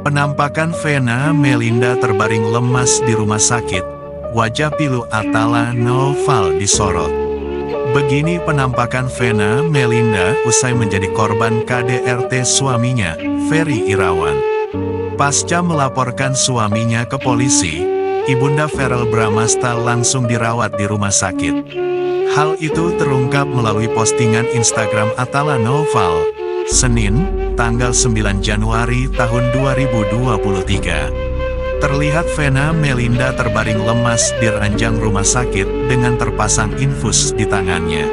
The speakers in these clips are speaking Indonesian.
Penampakan Vena Melinda terbaring lemas di rumah sakit, wajah pilu Atala Noval disorot. Begini penampakan Vena Melinda usai menjadi korban KDRT suaminya, Ferry Irawan. Pasca melaporkan suaminya ke polisi, Ibunda Verrel Bramasta langsung dirawat di rumah sakit. Hal itu terungkap melalui postingan Instagram Atala Noval, Senin, tanggal 9 Januari tahun 2023. Terlihat Vena Melinda terbaring lemas di ranjang rumah sakit dengan terpasang infus di tangannya.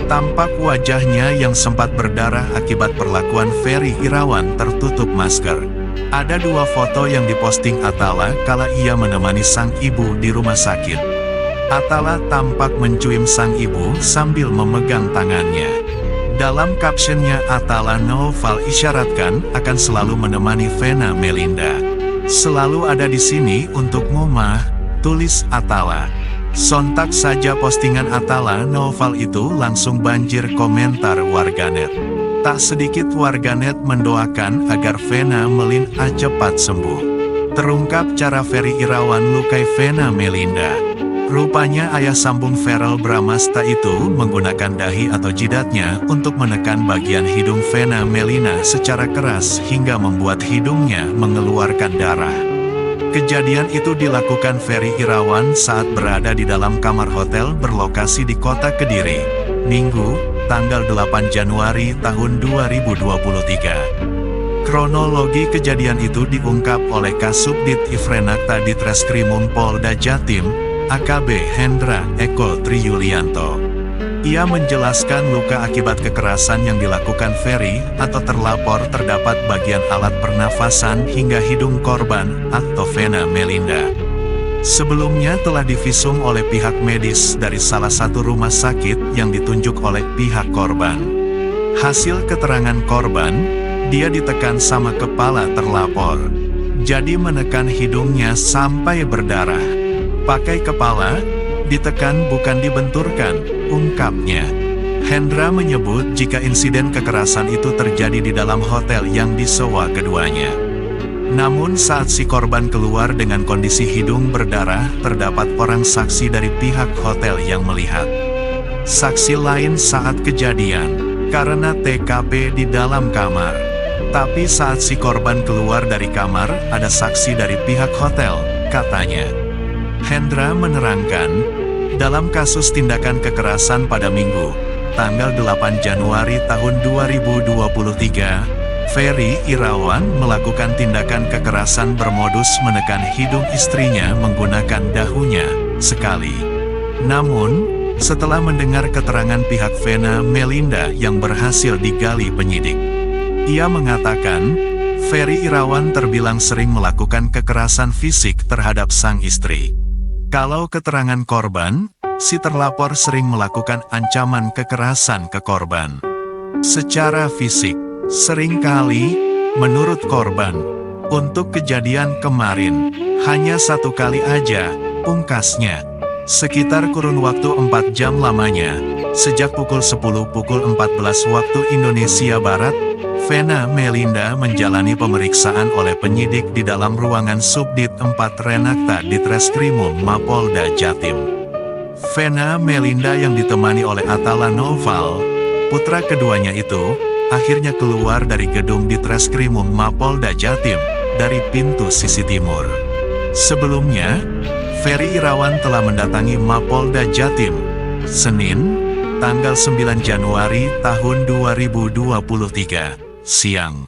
Tampak wajahnya yang sempat berdarah akibat perlakuan Ferry Irawan tertutup masker. Ada dua foto yang diposting Atala kala ia menemani sang ibu di rumah sakit. Atala tampak mencuim sang ibu sambil memegang tangannya. Dalam captionnya Atala Noval isyaratkan akan selalu menemani Vena Melinda. Selalu ada di sini untukmu mah, tulis Atala. Sontak saja postingan Atala Noval itu langsung banjir komentar warganet. Tak sedikit warganet mendoakan agar Vena Melinda cepat sembuh. Terungkap cara Ferry Irawan lukai Vena Melinda. Rupanya ayah sambung Verrel Bramasta itu menggunakan dahi atau jidatnya untuk menekan bagian hidung Vena Melinda secara keras hingga membuat hidungnya mengeluarkan darah. Kejadian itu dilakukan Ferry Irawan saat berada di dalam kamar hotel berlokasi di kota Kediri, Minggu, tanggal 8 Januari tahun 2023. Kronologi kejadian itu diungkap oleh Kasubdit Ifrenakta Ditreskrimum Polda Jatim, AKB Hendra Eko Triyulianto. Ia menjelaskan luka akibat kekerasan yang dilakukan Ferry atau terlapor terdapat bagian alat pernafasan hingga hidung korban atau Vena Melinda. Sebelumnya telah divisum oleh pihak medis dari salah satu rumah sakit yang ditunjuk oleh pihak korban. Hasil keterangan korban, dia ditekan sama kepala terlapor. Jadi menekan hidungnya sampai berdarah. Pakai kepala, ditekan bukan dibenturkan, ungkapnya. Hendra menyebut jika insiden kekerasan itu terjadi di dalam hotel yang disewa keduanya. Namun saat si korban keluar dengan kondisi hidung berdarah, terdapat orang saksi dari pihak hotel yang melihat. Saksi lain saat kejadian, karena TKP di dalam kamar. Tapi saat si korban keluar dari kamar, ada saksi dari pihak hotel, katanya. Hendra menerangkan, dalam kasus tindakan kekerasan pada Minggu, tanggal 8 Januari tahun 2023, Ferry Irawan melakukan tindakan kekerasan bermodus menekan hidung istrinya menggunakan dahunya, sekali. Namun, setelah mendengar keterangan pihak Vena Melinda yang berhasil digali penyidik, ia mengatakan, Ferry Irawan terbilang sering melakukan kekerasan fisik terhadap sang istri. Kalau keterangan korban, si terlapor sering melakukan ancaman kekerasan ke korban. Secara fisik, seringkali, menurut korban, untuk kejadian kemarin, hanya satu kali aja, pungkasnya. Sekitar kurun waktu 4 jam lamanya, sejak pukul 10:14 waktu Indonesia Barat, Vena Melinda menjalani pemeriksaan oleh penyidik di dalam ruangan Subdit 4 Renakta Ditreskrimum Mapolda Jatim. Vena Melinda yang ditemani oleh Atala Noval, putra keduanya itu, akhirnya keluar dari gedung Ditreskrimum Mapolda Jatim, dari pintu sisi timur. Sebelumnya, Ferry Irawan telah mendatangi Mapolda Jatim, Senin, tanggal 9 Januari tahun 2023. Siang.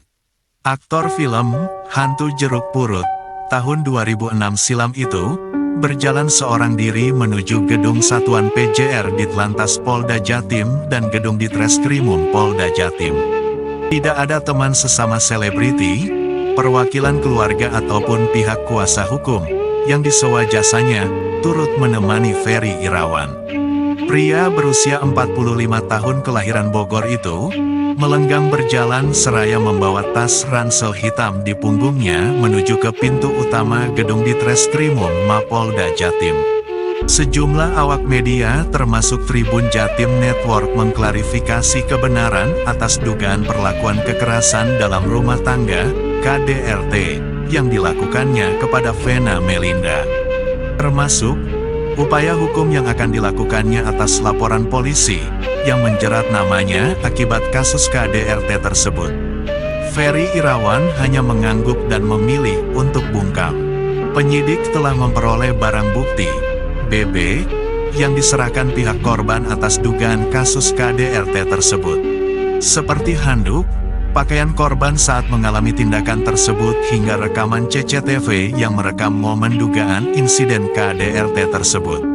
Aktor film, Hantu Jeruk Purut, tahun 2006 silam itu, berjalan seorang diri menuju gedung Satuan PJR Ditlantas Polda Jatim dan gedung Ditreskrimum Polda Jatim. Tidak ada teman sesama selebriti, perwakilan keluarga ataupun pihak kuasa hukum, yang disewa jasanya, turut menemani Ferry Irawan. Pria berusia 45 tahun kelahiran Bogor itu, melenggang berjalan seraya membawa tas ransel hitam di punggungnya menuju ke pintu utama gedung Ditreskrimum Mapolda Jatim. Sejumlah awak media termasuk Tribun Jatim Network mengklarifikasi kebenaran atas dugaan perlakuan kekerasan dalam rumah tangga, KDRT, yang dilakukannya kepada Vena Melinda. Termasuk upaya hukum yang akan dilakukannya atas laporan polisi yang menjerat namanya akibat kasus KDRT tersebut. Ferry Irawan hanya mengangguk dan memilih untuk bungkam. Penyidik telah memperoleh barang bukti, BB, yang diserahkan pihak korban atas dugaan kasus KDRT tersebut. Seperti handuk, pakaian korban saat mengalami tindakan tersebut hingga rekaman CCTV yang merekam momen dugaan insiden KDRT tersebut.